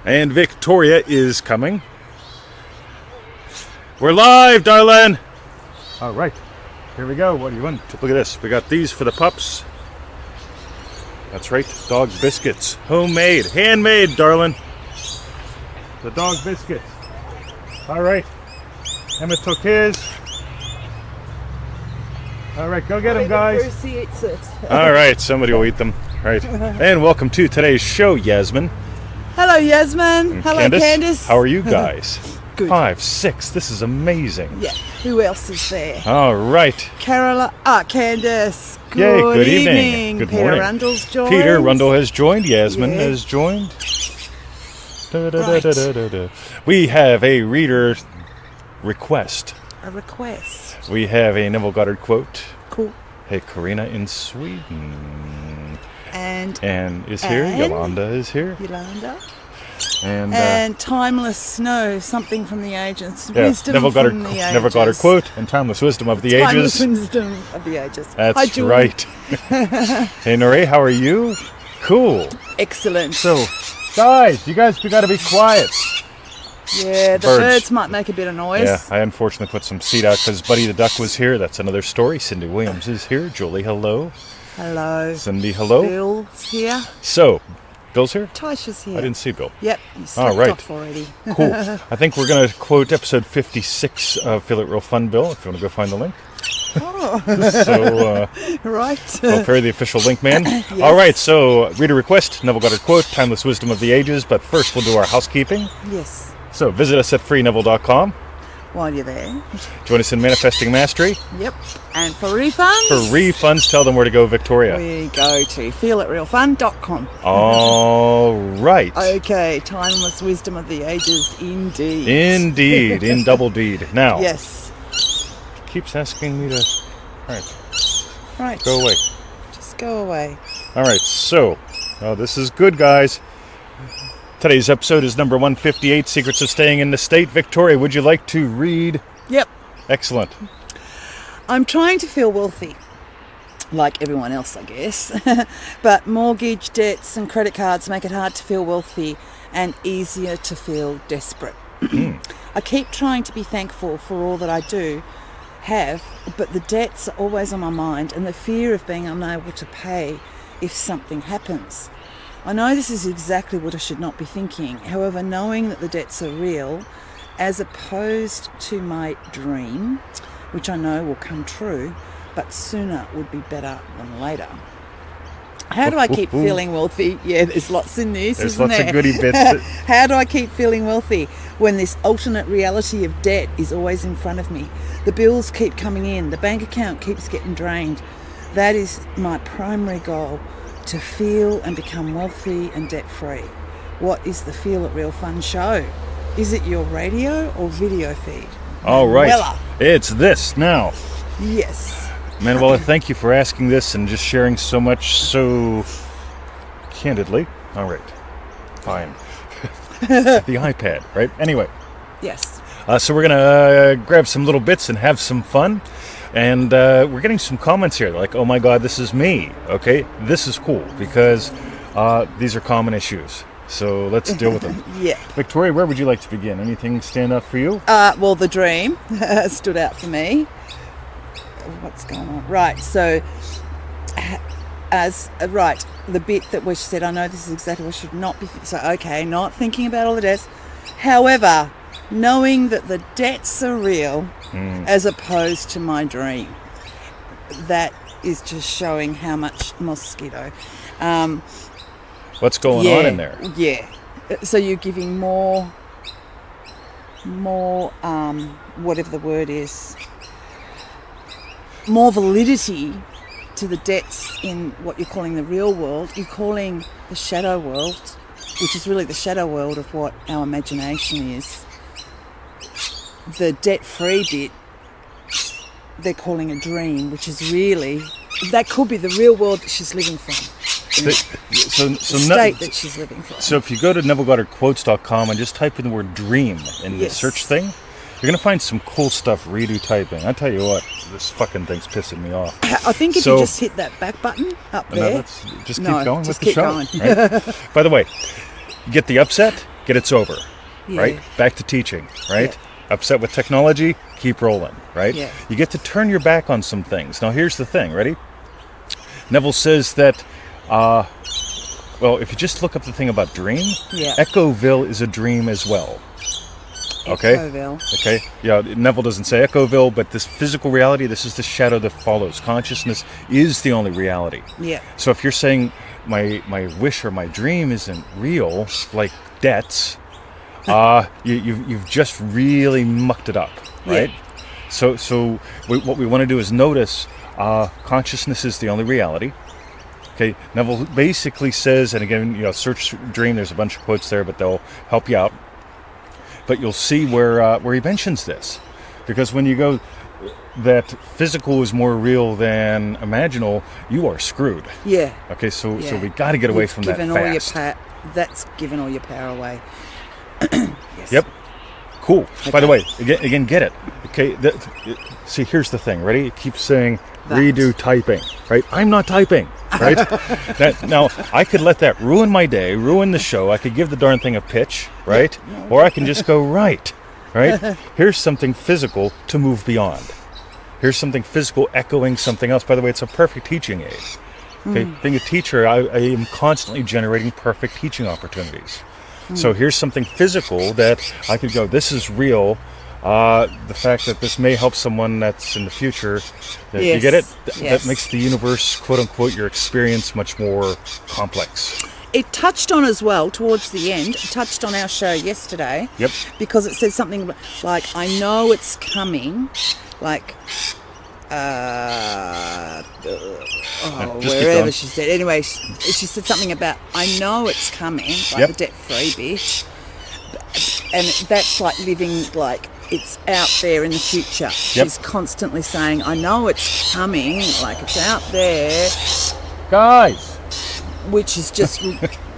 And Victoria is coming. We're live, darling! All right, here we go. What do you want? Look at this. We got these for the pups. That's right, dog biscuits. Homemade, handmade, darling. The dog biscuits. All right, Emma took his. All right, go get them, guys. Brucey eats it. All right, somebody will eat them. Right. And welcome to today's show, Yasmin. Hello, Yasmin. Hello, Candice. How are you guys? Good. 5, 6. This is amazing. Yeah. Who else is there? All right. Candice. Yay, good evening. Good Peter morning. Rundle's joined. Peter Rundle has joined. Yasmin Yeah. has joined. Right. We have a reader request. A request. We have a Neville Goddard quote. Cool. Hey, Karina in Sweden. And is here. and Yolanda is here. Yolanda. And Timeless Snow, something from the ages. yeah, Wisdom Neville from Goddard, the ages. Neville Goddard quote and timeless wisdom of the Timeless ages. wisdom of the ages. That's Hi, Julie. right. Hey, Nore, how are you? Cool. Excellent. So, guys, we got to be quiet. Yeah, the birds might make a bit of noise. Yeah, I unfortunately put some seed out because Buddy the Duck was here. That's another story. Cindy Williams is here. Julie, hello. Hello. Cindy, hello. Bill's here. So, Bill's here? Tisha's here. I didn't see Bill. Yep, he's All slept right. off already. Cool. I think we're going to quote episode 56 of Feel It Real Fun, Bill, if you want to go find the link. Oh, So, right. I'll carry the official link, man. Yes. All right, so reader request, Neville Goddard quote, timeless wisdom of the ages. But first, we'll do our housekeeping. Yes. So visit us at freeneville.com. While you're there. Join us in Manifesting Mastery. Yep. And for refunds? For refunds, tell them where to go, Victoria. We go to feelitrealfun.com. All right. Okay, timeless wisdom of the ages, indeed. Indeed, in double deed. Now, Yes. keeps asking me to... All right, Right. go away. Just go away. All right, so, this is good, guys. Today's episode is number 158, Secrets of Staying in the State. Victoria, would you like to read? Yep. Excellent. I'm trying to feel wealthy, like everyone else, I guess. But mortgage, debts and credit cards make it hard to feel wealthy and easier to feel desperate. I keep trying to be thankful for all that I do have, but the debts are always on my mind and the fear of being unable to pay if something happens. I know this is exactly what I should not be thinking. However, knowing that the debts are real, as opposed to my dream, which I know will come true, but sooner would be better than later. How do I keep feeling wealthy? Yeah, there's lots in this, There's isn't lots there? of goodie bits. How do I keep feeling wealthy when this alternate reality of debt is always in front of me? The bills keep coming in, the bank account keeps getting drained. That is my primary goal, to feel and become wealthy and debt-free. What is the Feel It Real Fun show? Is it your radio or video feed? All right. Manuela. It's this now. Yes. Manuela, thank you for asking this and just sharing so much so candidly. All right. Fine. The iPad, right? Anyway. Yes. So we're going to grab some little bits and have some fun. And we're getting some comments here like, oh my God, this is me. Okay, this is cool because these are common issues. So let's deal with them. Yeah. Victoria, where would you like to begin? Anything stand out for you? Well, the dream stood out for me. What's going on? Right, so the bit that we said, I know this is exactly what should not be. So, okay, not thinking about all the debts. However, knowing that the debts are real as opposed to my dream. That is just showing how much mosquito. What's going on in there? Yeah. So you're giving more, whatever the word is, more validity to the debts in what you're calling the real world. You're calling the shadow world, which is really the shadow world of what our imagination is. The debt-free bit, they're calling a dream, which is really, that could be the real world that she's living from. The state that she's living from. So if you go to NevilleGoddardQuotes.com and just type in the word dream in the search thing, you're going to find some cool stuff redo typing. I tell you what, this fucking thing's pissing me off. I think if you just hit that back button up there. Just keep going with the show. Going. Right? By the way, get the upset, get it's over, Yeah. right? Back to teaching, right? Yeah. Upset with technology, keep rolling, right? Yeah. You get to turn your back on some things. Now, here's the thing, ready? Neville says that, well, if you just look up the thing about dream, Yeah. Echoville is a dream as well. Okay? Echoville. Okay? Yeah, Neville doesn't say Echoville, but this physical reality, this is the shadow that follows. Consciousness is the only reality. Yeah. So if you're saying my wish or my dream isn't real, like debts, you've just really mucked it up, right? Yeah. So what we want to do is notice consciousness is the only reality. Okay, Neville basically says, and again, search dream. There's a bunch of quotes there, but they'll help you out. But you'll see where he mentions this, because when you go that physical is more real than imaginal, you are screwed. Yeah. Okay, so Yeah. we got to get away You've from that given all fast. that's given all your power away. Yes. Yep. Cool. Okay. By the way, again, get it. Okay. See, here's the thing. Ready? It keeps saying That. redo typing. Right? I'm not typing. Right? Now, I could let that ruin my day, ruin the show. I could give the darn thing a pitch, right? Or I can just go right. Right? Here's something physical to move beyond. Here's something physical echoing something else. By the way, it's a perfect teaching aid. Okay, being a teacher, I am constantly generating perfect teaching opportunities. So here's something physical that I could go, this is real. The fact that this may help someone that's in the future. You get it? That makes the universe, quote unquote, your experience much more complex. It touched on as well towards the end. It touched on our show yesterday. Yep. Because it said something like, I know it's coming. Like, just wherever she said. Anyway, she said something about, I know it's coming, like the debt-free bit. And that's like living like it's out there in the future. She's constantly saying, I know it's coming, like it's out there. Guys! Which is just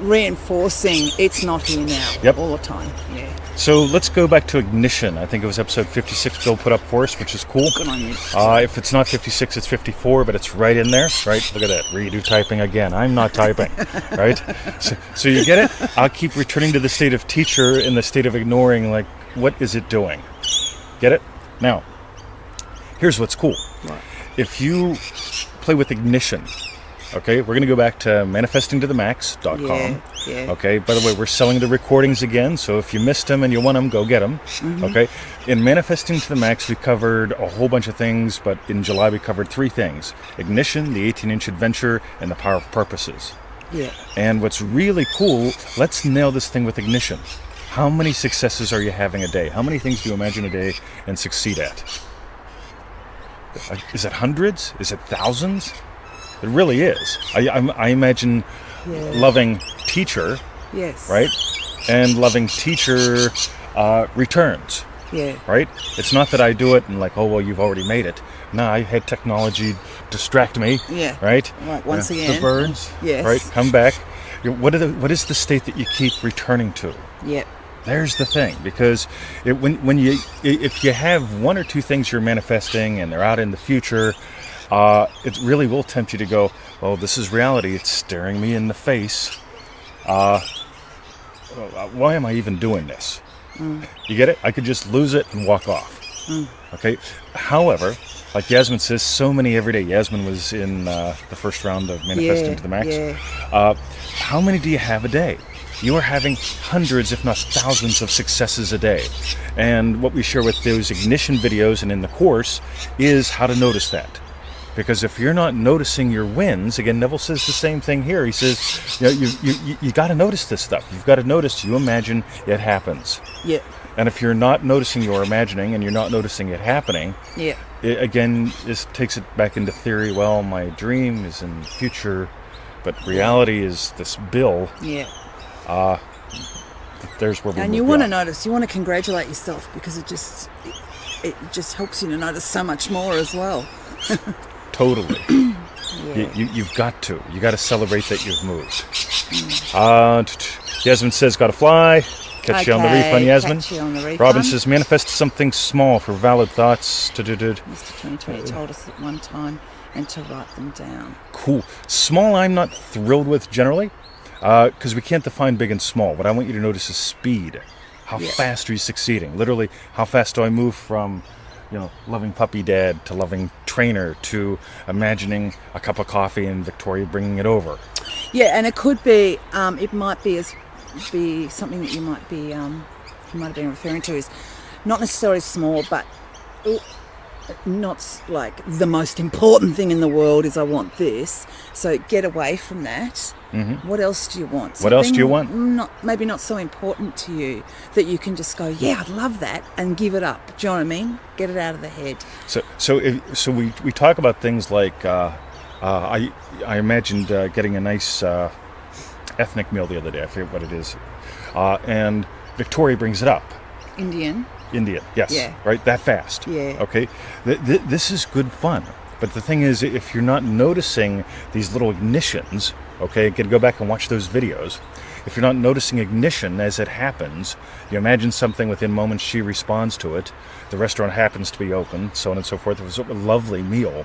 reinforcing it's not here now all the time. Yeah. So let's go back to ignition. I think it was episode 56 Bill put up for us, which is cool. Good on you. If it's not 56, it's 54, but it's right in there, right? Look at that. Redo typing again. I'm not typing, right? So you get it? I'll keep returning to the state of teacher in the state of ignoring, like, what is it doing? Get it? Now, here's what's cool. Right. If you play with ignition, okay, we're going to go back to manifestingtothemax.com. Yeah. Okay, by the way, we're selling the recordings again, so if you missed them and you want them, go get them. Okay, in Manifesting to the Max, we covered a whole bunch of things, but in July we covered 3 things: ignition, the 18-inch adventure, and the power of purposes. Yeah. And what's really cool, let's nail this thing with ignition. How many successes are you having a day? How many things do you imagine a day and succeed at? Is it hundreds? Is it thousands? It really is. I imagine loving teacher, right? And loving teacher returns, right? It's not that I do it and like, oh, well, you've already made it. No, I had technology distract me, right? Like once again. The birds, right? Come back. What is the state that you keep returning to? Yep. There's the thing, because if you have 1 or 2 things you're manifesting and they're out in the future, it really will tempt you to go, oh, this is reality. It's staring me in the face. Why am I even doing this? You get it? I could just lose it and walk off. Okay. However, like Yasmin says, so many every day. Yasmin was in the first round of Manifesting to the Max. How many do you have a day? You are having hundreds, if not thousands, of successes a day. And what we share with those ignition videos and in the course is how to notice that. Because if you're not noticing your wins, again, Neville says the same thing here. He says, you got to notice this stuff. You've got to notice. You imagine it happens. Yeah. And if you're not noticing your imagining and you're not noticing it happening, it again, this takes it back into theory. Well, my dream is in the future, but reality is this bill. Yeah. There's where we and you want to notice. You want to congratulate yourself because it just helps you to notice so much more as well. Totally. You've got to. You got to celebrate that you've moved. Yasmin says, got to fly. Catch you on the refund, Yasmin. Catch you on the refund. Robin says, manifest something small for valid thoughts. Mr. 2020 told us at one time and to write them down. Cool. Small I'm not thrilled with generally. Because we can't define big and small. What I want you to notice is speed. How fast are you succeeding? Literally, how fast do I move from, loving puppy dad to loving trainer to imagining a cup of coffee and Victoria bringing it over? Yeah, and it could be, it might be something that you might have been referring to is not necessarily small, but not like the most important thing in the world is I want this. So get away from that. Mm-hmm. What else do you want? What else do you want? Maybe not so important to you that you can just go, yeah, I'd love that, and give it up. Do you know what I mean? Get it out of the head. So we talk about things like I imagined getting a nice ethnic meal the other day. I forget what it is, and Victoria brings it up. Indian, yes. Yeah. Right? That fast. Yeah. Okay? This is good fun. But the thing is, if you're not noticing these little ignitions, okay, go back and watch those videos. If you're not noticing ignition as it happens, you imagine something within moments, she responds to it. The restaurant happens to be open, so on and so forth. It was a lovely meal.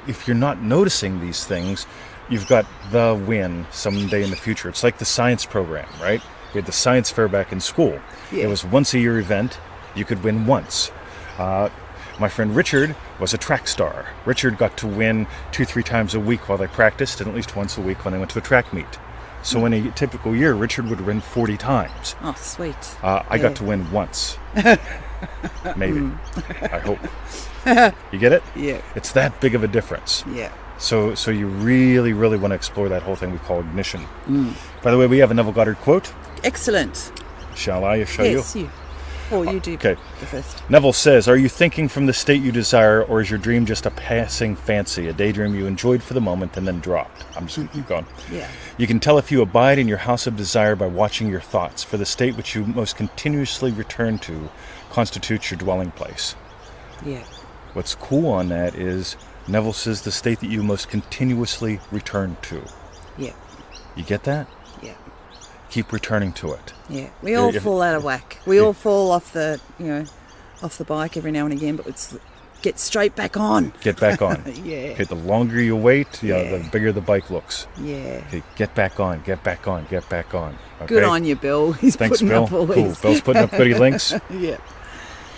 If you're not noticing these things, you've got the win someday in the future. It's like the science program, right? We had the science fair back in school. Yeah. It was once a year event. You could win once. My friend Richard was a track star. Richard got to win 2-3 times a week while they practiced, and at least once a week when they went to a track meet. So in a typical year, Richard would win 40 times. Oh, sweet. I got to win once. Maybe. I hope. You get it? Yeah. It's that big of a difference. Yeah. So you really, really want to explore that whole thing we call ignition. By the way, we have a Neville Goddard quote. Excellent. Shall I? Shall yes, you. Or you do okay. The first. Neville says, are you thinking from the state you desire, or is your dream just a passing fancy, a daydream you enjoyed for the moment and then dropped? I'm just going to keep going. Yeah. You can tell if you abide in your house of desire by watching your thoughts, for the state which you most continuously return to constitutes your dwelling place. Yeah. What's cool on that is Neville says the state that you most continuously return to. Yeah. You get that? Yeah. Keep returning to it. Yeah. We all fall out of whack. We all fall off the bike every now and again, but it's get straight back on. Get back on. Yeah. Okay, the longer you wait, the bigger the bike looks. Yeah. Okay, get back on, get back on, get back on. Okay? Good on you, Bill. He's Thanks, putting Bill. up all Cool. these. Bill's putting up goodie links. Yeah.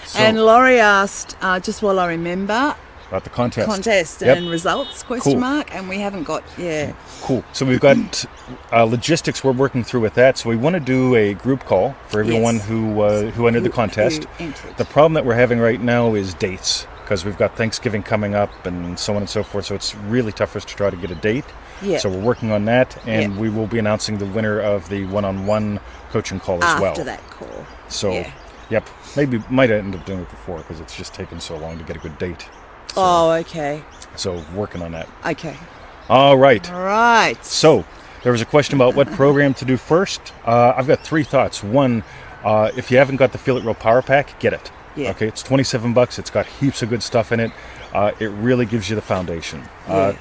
So, And Laurie asked, just while I remember, about the contest. And results, question Cool. mark, and we haven't got, Cool. So we've got logistics we're working through with that. So we want to do a group call for everyone who entered the contest. The problem that we're having right now is dates, because we've got Thanksgiving coming up and so on and so forth. So it's really tough for us to try to get a date. Yeah. So we're working on that, and we will be announcing the winner of the one-on-one coaching call as well. After that call. So, yep. Maybe might end up doing it before because it's just taken so long to get a good date. So, oh, okay. So working on that. Okay. All right. All right. So there was a question about what program to do first. I've got 3 thoughts. One, if you haven't got the Feel It Real Power Pack, get it. Yeah. Okay, it's $27. It's got heaps of good stuff in it. It really gives you the foundation.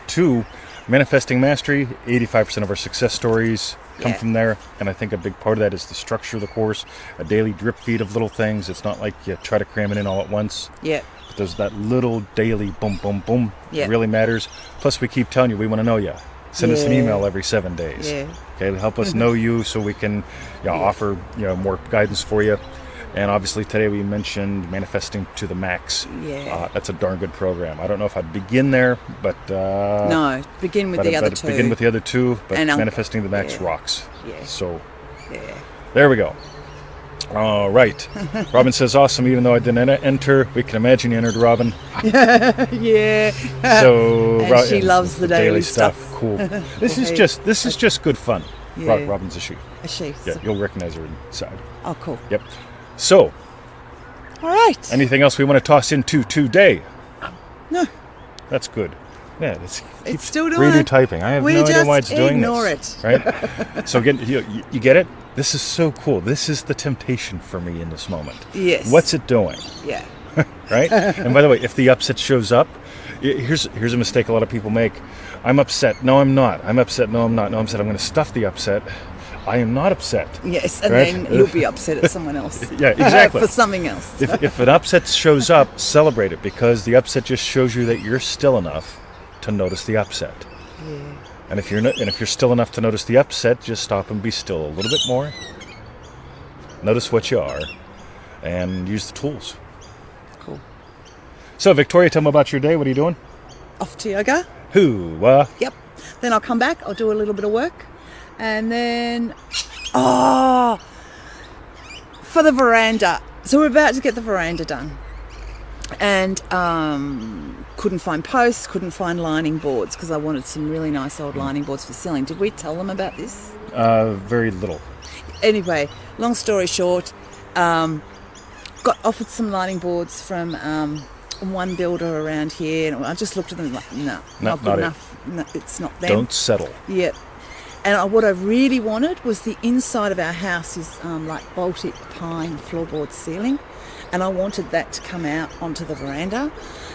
2, Manifesting Mastery. 85% of our success stories come from there, and I think a big part of that is the structure of the course, a daily drip feed of little things. It's not like you try to cram it in all at once. Yeah. But there's that little daily boom, boom, boom. Yeah. It really matters. Plus, we keep telling you we want to know you. Send us an email every 7 days. Yeah. Okay, help us know you so we can offer more guidance for you. And obviously today we mentioned Manifesting to the Max. Yeah. That's a darn good program. I don't know if I'd begin there, but no, begin with the other 2. Begin with the other 2, but and Manifesting the Max rocks. Yeah. So there we go. All right. Robin says, awesome. Even though I didn't enter, we can imagine you entered, Robin. Yeah. So and she loves the daily stuff. Cool. This is just good fun. Yeah. Robin's a she. A she. Yeah, you'll recognize her inside. Oh, cool. Yep. So, all right. Anything else we want to toss into today? No. That's good. Yeah, it's still doing it. Typing. I have no idea why it's doing this. Ignore it. Right? So again, you get it? This is so cool. This is the temptation for me in this moment. Yes. What's it doing? Yeah. Right? And by the way, if the upset shows up, here's a mistake a lot of people make. I'm upset. No, I'm not. I'm upset. No, I'm not. No, I'm upset. I'm going to stuff the upset. I am not upset. Yes, and then you'll be upset at someone else. Yeah, exactly. For something else. If an upset shows up, celebrate it, because the upset just shows you that you're still enough to notice the upset. Yeah. And if you're still enough to notice the upset, just stop and be still a little bit more. Notice what you are, and use the tools. Cool. So, Victoria, tell me about your day. What are you doing? Off to yoga. Yep. Then I'll come back. I'll do a little bit of work, and then for the veranda. So we're about to get the veranda done, and couldn't find posts, couldn't find lining boards because I wanted some really nice old lining boards for ceiling. Did we tell them about this? Very little. Anyway, long story short, got offered some lining boards from one builder around here, and I just looked at them like, no, not good enough. No, it's not them. Don't settle. Yep. And what I really wanted was the inside of our house is like Baltic Pine floorboard ceiling, and I wanted that to come out onto the veranda.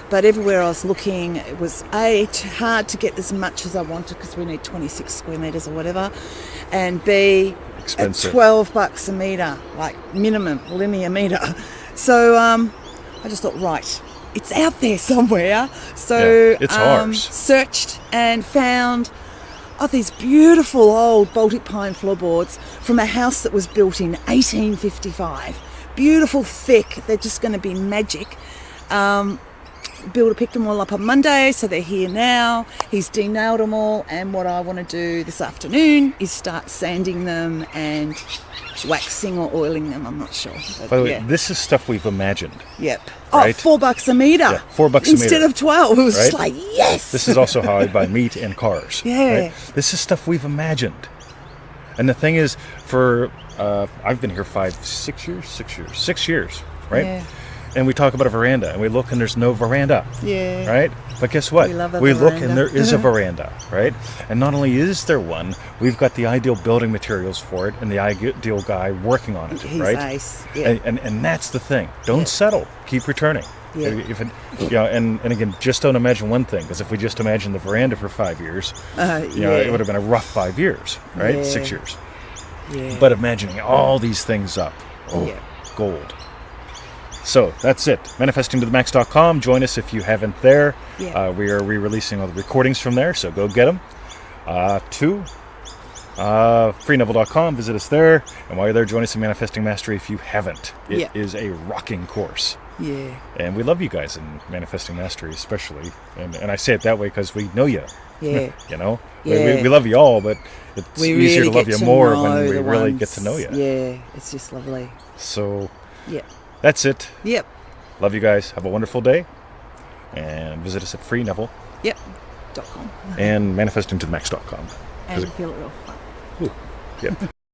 But everywhere I was looking, it was too hard to get as much as I wanted because we need 26 square metres or whatever, and B, expensive. At $12 a metre, like minimum linear metre. So I just thought, right, it's out there somewhere. So it's ours. Searched and found these beautiful old Baltic Pine floorboards from a house that was built in 1855. Beautiful, thick. They're just going to be magic. Builder picked them all up on Monday, so they're here now. He's de-nailed them all, and what I want to do this afternoon is start sanding them and waxing or oiling them. I'm not sure. But, by the way, this is stuff we've imagined. Yep. Right? $4 a metre. Yeah, $4 a metre. Instead of 12. It was just Right? like, yes! This is also how I buy meat and cars. Yeah. Right? This is stuff we've imagined. And the thing is, for I've been here 6 years, right? Yeah. And we talk about a veranda, and we look, and there's no veranda. Yeah. Right? But guess what? We love a look, veranda. and there is a veranda, right? And not only is there one, we've got the ideal building materials for it, and the ideal guy working on it, He's right? ace. Yeah. And that's the thing. Don't settle. Keep returning. Yeah. And again, just don't imagine one thing, because if we just imagined the veranda for 5 years, it would have been a rough 5 years, right? Yeah. 6 years. Yeah. But imagining all these things up, gold. So that's it. ManifestingToTheMax.com. Join us if you haven't there. Yeah. We are re-releasing all the recordings from there, so go get them. FreeNeville.com. Visit us there. And while you're there, join us in Manifesting Mastery if you haven't. It is a rocking course. Yeah. And we love you guys in Manifesting Mastery, especially. And I say it that way because we know you. Yeah. You know? Yeah. We love you all, but it's easier to love you more when we really ones. get to know you. Yeah, it's just lovely. So Yeah. that's it. Yep. Love you guys. Have a wonderful day. And visit us at FreeNeville. Yep. .com. And ManifestingToTheMax.com. And feel it real fun. Yep.